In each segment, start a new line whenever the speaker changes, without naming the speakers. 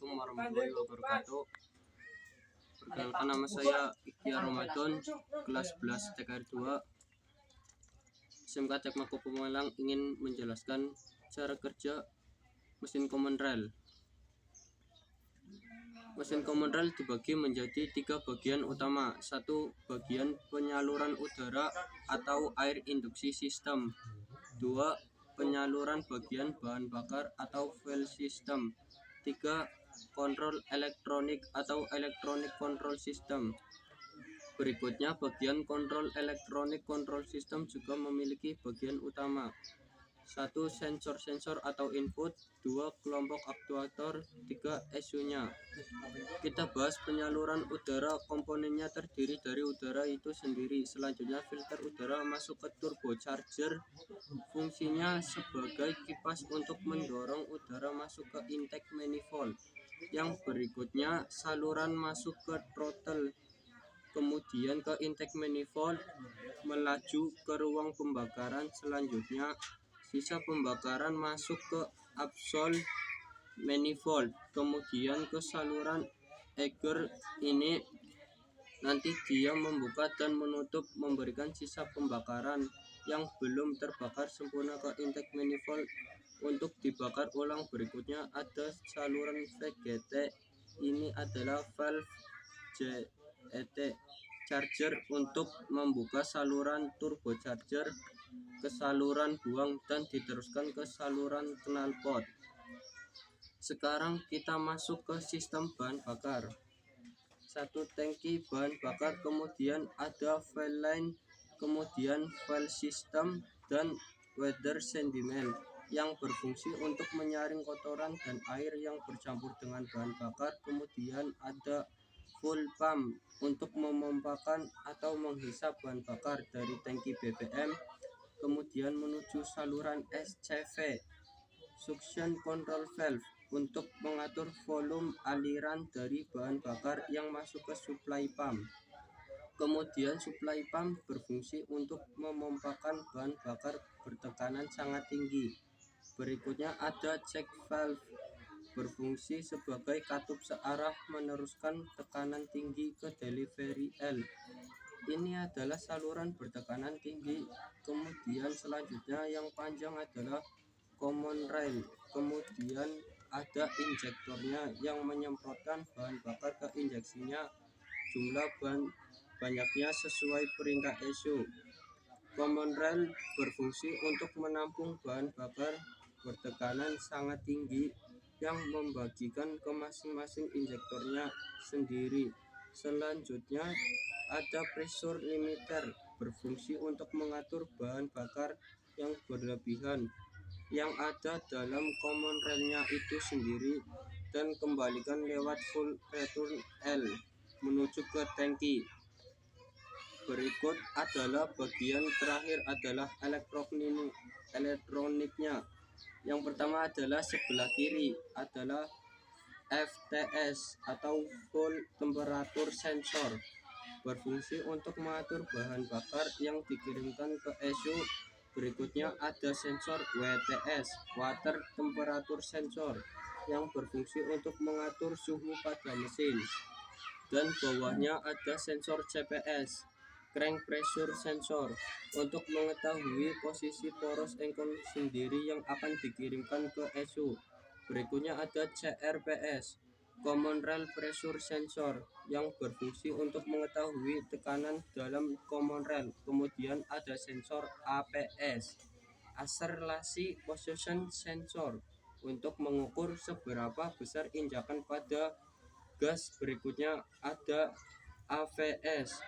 Assalamualaikum warahmatullahi wabarakatuh. Perkenalkan, nama saya Ikhya Ramadan, kelas 11 TKR 2 SMK Tekmako Pemalang, ingin menjelaskan cara kerja mesin common rail. Mesin common rail dibagi menjadi 3 bagian utama. 1. Bagian penyaluran udara atau air induksi system. 2. Penyaluran bagian bahan bakar atau fuel system. 3. Kontrol elektronik atau electronic control system. Berikutnya, bagian kontrol elektronik control system juga memiliki bagian utama. 1. Sensor-sensor atau input. 2. Kelompok aktuator. 3. ECU-nya. Kita bahas penyaluran udara. Komponennya terdiri dari udara itu sendiri. Selanjutnya, filter udara masuk ke turbocharger. Fungsinya sebagai kipas untuk mendorong udara masuk ke intake manifold. Yang berikutnya, saluran masuk ke throttle, kemudian ke intake manifold, melaju ke ruang pembakaran. Selanjutnya, sisa pembakaran masuk ke absolve manifold, kemudian ke saluran agar. Ini nanti dia membuka dan menutup, memberikan sisa pembakaran yang belum terbakar sempurna ke intake manifold untuk dibakar ulang. Berikutnya ada saluran VGT. Ini adalah valve JET charger untuk membuka saluran turbocharger ke saluran buang dan diteruskan ke saluran knalpot. Sekarang kita masuk ke sistem bahan bakar. 1. Tangki bahan bakar, kemudian ada fuel line, kemudian fuel system dan weather sediment yang berfungsi untuk menyaring kotoran dan air yang bercampur dengan bahan bakar. Kemudian ada fuel pump untuk memompakan atau menghisap bahan bakar dari tangki BBM kemudian menuju saluran SCV. Suction control valve untuk mengatur volume aliran dari bahan bakar yang masuk ke supply pump. Kemudian supply pump berfungsi untuk memompakan bahan bakar bertekanan sangat tinggi. Berikutnya ada check valve, berfungsi sebagai katup searah meneruskan tekanan tinggi ke delivery L. Ini adalah saluran bertekanan tinggi. Kemudian selanjutnya yang panjang adalah common rail. Kemudian ada injektornya yang menyemprotkan bahan bakar ke injeksinya. Jumlah bahan banyaknya sesuai perintah ECU. Common rail berfungsi untuk menampung bahan bakar bertekanan sangat tinggi yang membagikan ke masing-masing injektornya sendiri. Selanjutnya ada pressure limiter, berfungsi untuk mengatur bahan bakar yang berlebihan yang ada dalam common railnya itu sendiri dan kembalikan lewat full return L menuju ke tangki. Berikut adalah bagian terakhir adalah elektroniknya. Yang pertama adalah sebelah kiri adalah FTS atau full temperature sensor, berfungsi untuk mengatur bahan bakar yang dikirimkan ke ECU. Berikutnya ada sensor WTS, water temperature sensor, yang berfungsi untuk mengatur suhu pada mesin. Dan bawahnya ada sensor CPS, crank pressure sensor, untuk mengetahui posisi poros engkol sendiri yang akan dikirimkan ke ECU. Berikutnya ada CRPS, common rail pressure sensor, yang berfungsi untuk mengetahui tekanan dalam common rail. Kemudian ada sensor APS, acceleration position sensor, untuk mengukur seberapa besar injakan pada gas. Berikutnya ada AFS,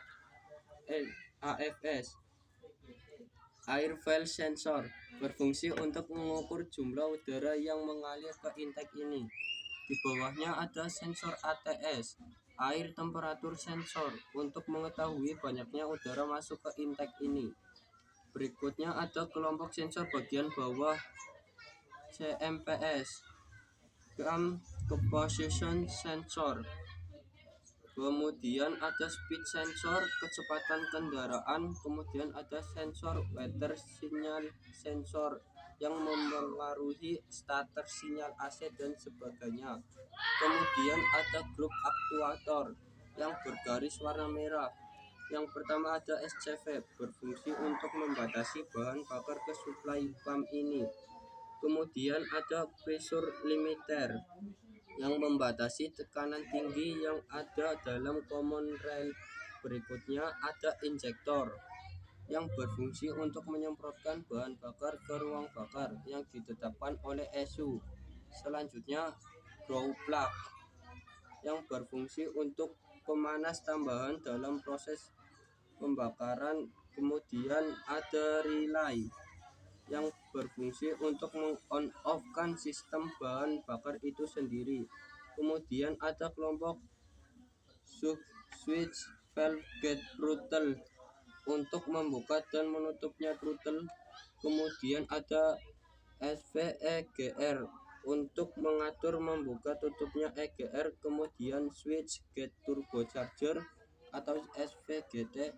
air fail sensor, berfungsi untuk mengukur jumlah udara yang mengalir ke intake ini. Di bawahnya ada sensor ATS, air temperature sensor, untuk mengetahui banyaknya udara masuk ke intake ini. Berikutnya ada kelompok sensor bagian bawah, CMPS, Cam Composition Sensor. Kemudian ada speed sensor, kecepatan kendaraan. Kemudian ada sensor weather signal sensor, yang mempengaruhi starter, sinyal AC dan sebagainya. Kemudian ada globe aktuator yang bergaris warna merah. Yang pertama ada SCV, berfungsi untuk membatasi bahan bakar ke suplai pump ini. Kemudian ada pressure limiter yang membatasi tekanan tinggi yang ada dalam common rail. Berikutnya ada injektor yang berfungsi untuk menyemprotkan bahan bakar ke ruang bakar yang ditetapkan oleh ESU. Selanjutnya glow plug yang berfungsi untuk pemanas tambahan dalam proses pembakaran. Kemudian ada relay yang berfungsi untuk meng-on-off-kan sistem bahan bakar itu sendiri. Kemudian ada kelompok switch valve gate throttle untuk membuka dan menutupnya throttle. Kemudian ada SVEGR untuk mengatur membuka tutupnya EGR. Kemudian switch gate turbocharger atau SVGT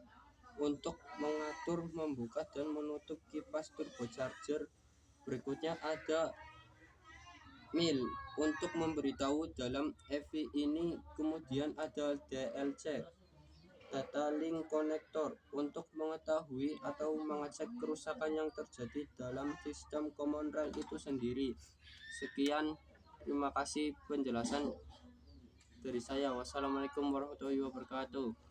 untuk mengatur membuka dan menutup kipas turbocharger. Berikutnya ada mil untuk memberitahu dalam EV ini. Kemudian ada DLC, data link connector, untuk mengetahui atau mengecek kerusakan yang terjadi dalam sistem common rail itu sendiri. Sekian, terima kasih penjelasan dari saya. Wassalamualaikum warahmatullahi wabarakatuh.